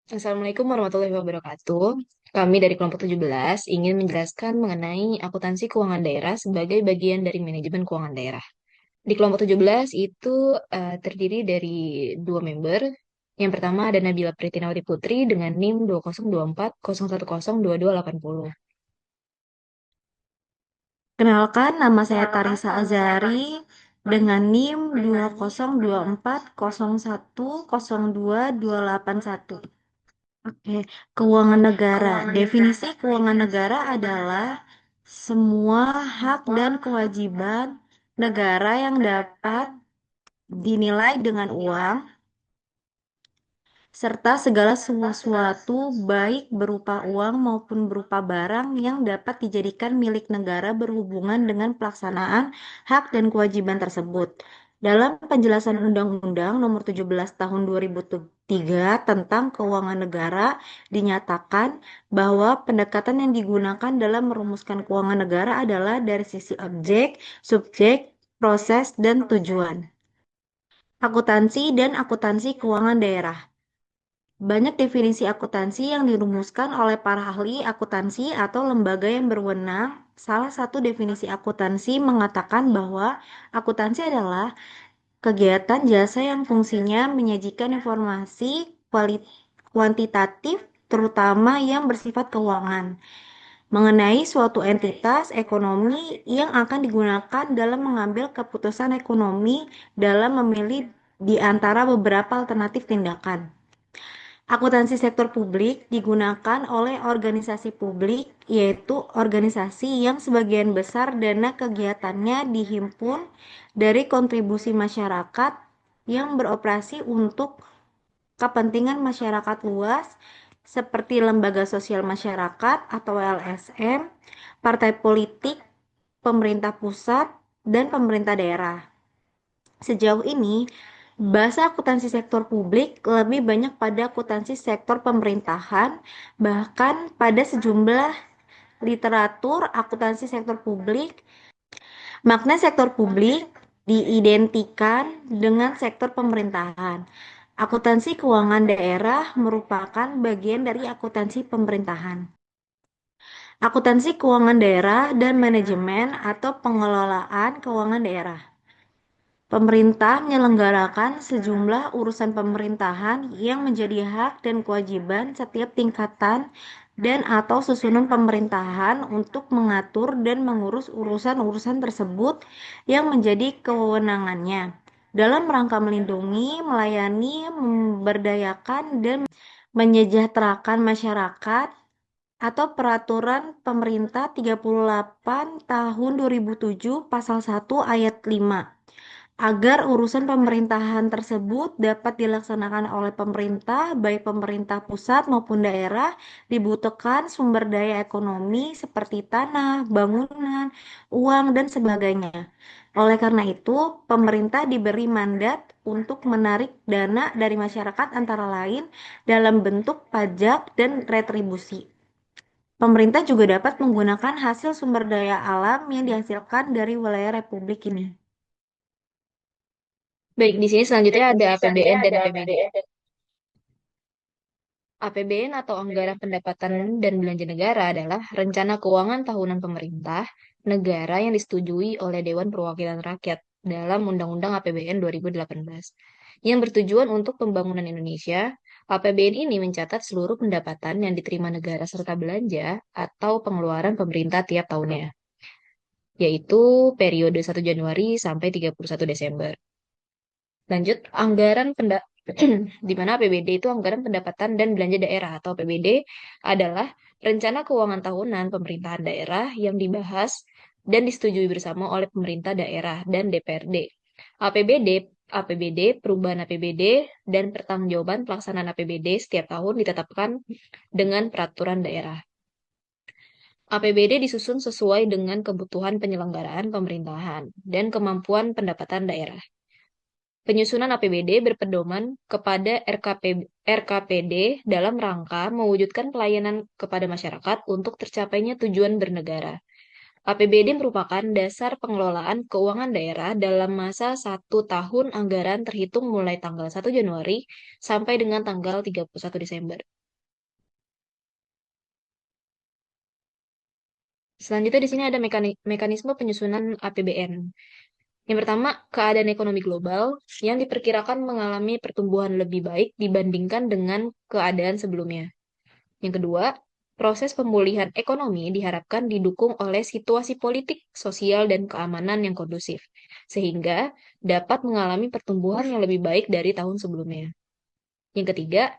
Assalamualaikum warahmatullahi wabarakatuh. Kami dari kelompok 17 ingin menjelaskan mengenai akuntansi keuangan daerah sebagai bagian dari manajemen keuangan daerah. Di kelompok 17 itu terdiri dari dua member. Yang pertama ada Nabila Pritinawati Putri dengan NIM 20240102280. Kenalkan, nama saya Tarisa Azari dengan NIM 202401022281. Oke, keuangan negara. Definisi keuangan negara adalah semua hak dan kewajiban negara yang dapat dinilai dengan uang serta segala sesuatu baik berupa uang maupun berupa barang yang dapat dijadikan milik negara berhubungan dengan pelaksanaan hak dan kewajiban tersebut. Dalam penjelasan Undang-Undang Nomor 17 Tahun 2003 tentang Keuangan Negara dinyatakan bahwa pendekatan yang digunakan dalam merumuskan keuangan negara adalah dari sisi objek, subjek, proses, dan tujuan. Akuntansi dan akuntansi keuangan daerah. Banyak definisi akuntansi yang dirumuskan oleh para ahli akuntansi atau lembaga yang berwenang. Salah satu definisi akuntansi mengatakan bahwa akuntansi adalah kegiatan jasa yang fungsinya menyajikan informasi kuantitatif, terutama yang bersifat keuangan, mengenai suatu entitas ekonomi yang akan digunakan dalam mengambil keputusan ekonomi dalam memilih di antara beberapa alternatif tindakan. Akuntansi sektor publik digunakan oleh organisasi publik, yaitu organisasi yang sebagian besar dana kegiatannya dihimpun dari kontribusi masyarakat yang beroperasi untuk kepentingan masyarakat luas, seperti lembaga sosial masyarakat atau LSM, partai politik, pemerintah pusat, dan pemerintah daerah. Sejauh ini, bahasa akuntansi sektor publik lebih banyak pada akuntansi sektor pemerintahan, bahkan pada sejumlah literatur akuntansi sektor publik, makna sektor publik diidentikan dengan sektor pemerintahan. Akuntansi keuangan daerah merupakan bagian dari akuntansi pemerintahan. Akuntansi keuangan daerah dan manajemen atau pengelolaan keuangan daerah. Pemerintah menyelenggarakan sejumlah urusan pemerintahan yang menjadi hak dan kewajiban setiap tingkatan dan atau susunan pemerintahan untuk mengatur dan mengurus urusan-urusan tersebut yang menjadi kewenangannya dalam rangka melindungi, melayani, memberdayakan, dan menyejahterakan masyarakat atau Peraturan Pemerintah 38 Tahun 2007 Pasal 1 Ayat 5 agar urusan pemerintahan tersebut dapat dilaksanakan oleh pemerintah, baik pemerintah pusat maupun daerah, dibutuhkan sumber daya ekonomi seperti tanah, bangunan, uang, dan sebagainya. Oleh karena itu, pemerintah diberi mandat untuk menarik dana dari masyarakat antara lain dalam bentuk pajak dan retribusi. Pemerintah juga dapat menggunakan hasil sumber daya alam yang dihasilkan dari wilayah republik ini. Baik, di sini selanjutnya ada APBN dan APBD. APBN atau Anggaran Pendapatan dan Belanja Negara adalah rencana keuangan tahunan pemerintah negara yang disetujui oleh Dewan Perwakilan Rakyat dalam Undang-Undang APBN 2018 yang bertujuan untuk pembangunan Indonesia. APBN ini mencatat seluruh pendapatan yang diterima negara serta belanja atau pengeluaran pemerintah tiap tahunnya, yaitu periode 1 Januari sampai 31 Desember. Lanjut, di mana APBD itu anggaran pendapatan dan belanja daerah atau APBD adalah rencana keuangan tahunan pemerintahan daerah yang dibahas dan disetujui bersama oleh pemerintah daerah dan DPRD. APBD, APBD, perubahan APBD, dan pertanggungjawaban pelaksanaan APBD setiap tahun ditetapkan dengan peraturan daerah. APBD disusun sesuai dengan kebutuhan penyelenggaraan pemerintahan dan kemampuan pendapatan daerah. Penyusunan APBD berpedoman kepada RKPD dalam rangka mewujudkan pelayanan kepada masyarakat untuk tercapainya tujuan bernegara. APBD merupakan dasar pengelolaan keuangan daerah dalam masa 1 tahun anggaran terhitung mulai tanggal 1 Januari sampai dengan tanggal 31 Desember. Selanjutnya di sini ada mekanisme penyusunan APBN. Yang pertama, keadaan ekonomi global yang diperkirakan mengalami pertumbuhan lebih baik dibandingkan dengan keadaan sebelumnya. Yang kedua, proses pemulihan ekonomi diharapkan didukung oleh situasi politik, sosial, dan keamanan yang kondusif, sehingga dapat mengalami pertumbuhan yang lebih baik dari tahun sebelumnya. Yang ketiga,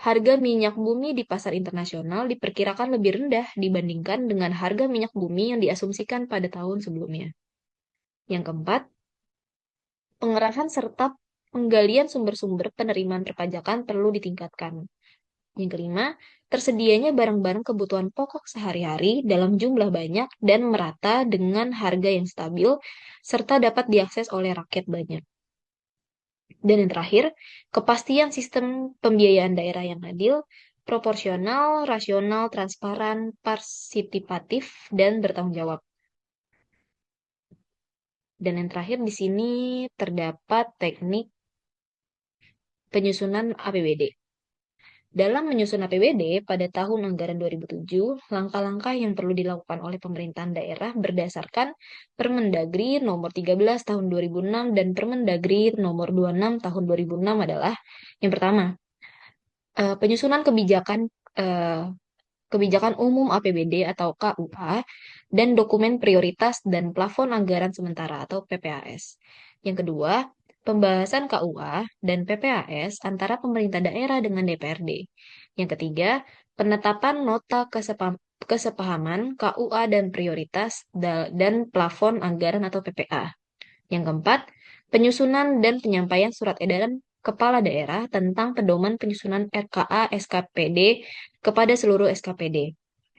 harga minyak bumi di pasar internasional diperkirakan lebih rendah dibandingkan dengan harga minyak bumi yang diasumsikan pada tahun sebelumnya. Yang keempat, pengerahan serta penggalian sumber-sumber penerimaan perpajakan perlu ditingkatkan. Yang kelima, tersedianya barang-barang kebutuhan pokok sehari-hari dalam jumlah banyak dan merata dengan harga yang stabil, serta dapat diakses oleh rakyat banyak. Dan yang terakhir, kepastian sistem pembiayaan daerah yang adil, proporsional, rasional, transparan, partisipatif, dan bertanggung jawab. Dan yang terakhir di sini terdapat teknik penyusunan APBD. Dalam menyusun APBD pada tahun anggaran 2007, langkah-langkah yang perlu dilakukan oleh pemerintahan daerah berdasarkan Permendagri nomor 13 tahun 2006 dan Permendagri nomor 26 tahun 2006 adalah yang pertama, penyusunan eh, kebijakan umum APBD atau KUA dan dokumen prioritas dan plafon anggaran sementara atau PPAS. Yang kedua, pembahasan KUA dan PPAS antara pemerintah daerah dengan DPRD. Yang ketiga, penetapan nota kesepahaman KUA dan prioritas dan plafon anggaran atau PPA. Yang keempat, penyusunan dan penyampaian surat edaran kepala daerah tentang pedoman penyusunan RKA SKPD kepada seluruh SKPD.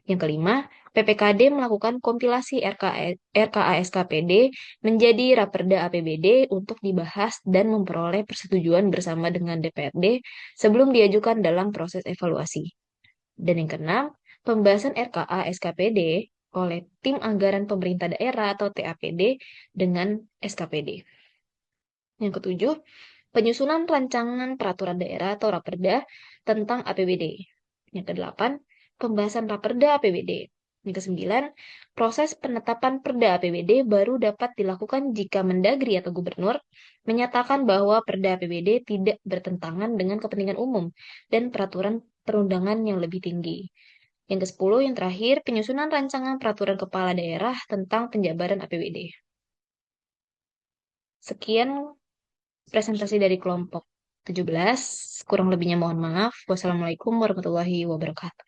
Yang kelima, PPKD melakukan kompilasi RKA SKPD menjadi Raperda APBD untuk dibahas dan memperoleh persetujuan bersama dengan DPRD sebelum diajukan dalam proses evaluasi. Dan yang keenam, pembahasan RKA SKPD oleh Tim Anggaran Pemerintah Daerah atau TAPD dengan SKPD. Yang ketujuh, penyusunan rancangan peraturan daerah atau Raperda tentang APBD. Yang kedelapan, pembahasan Raperda APBD. Yang kesembilan, proses penetapan Perda APBD baru dapat dilakukan jika Mendagri atau Gubernur menyatakan bahwa Perda APBD tidak bertentangan dengan kepentingan umum dan peraturan perundangan yang lebih tinggi. Yang ke-10, yang terakhir, penyusunan rancangan peraturan kepala daerah tentang penjabaran APBD. Sekian presentasi dari kelompok 17. Kurang lebihnya mohon maaf. Wassalamualaikum warahmatullahi wabarakatuh.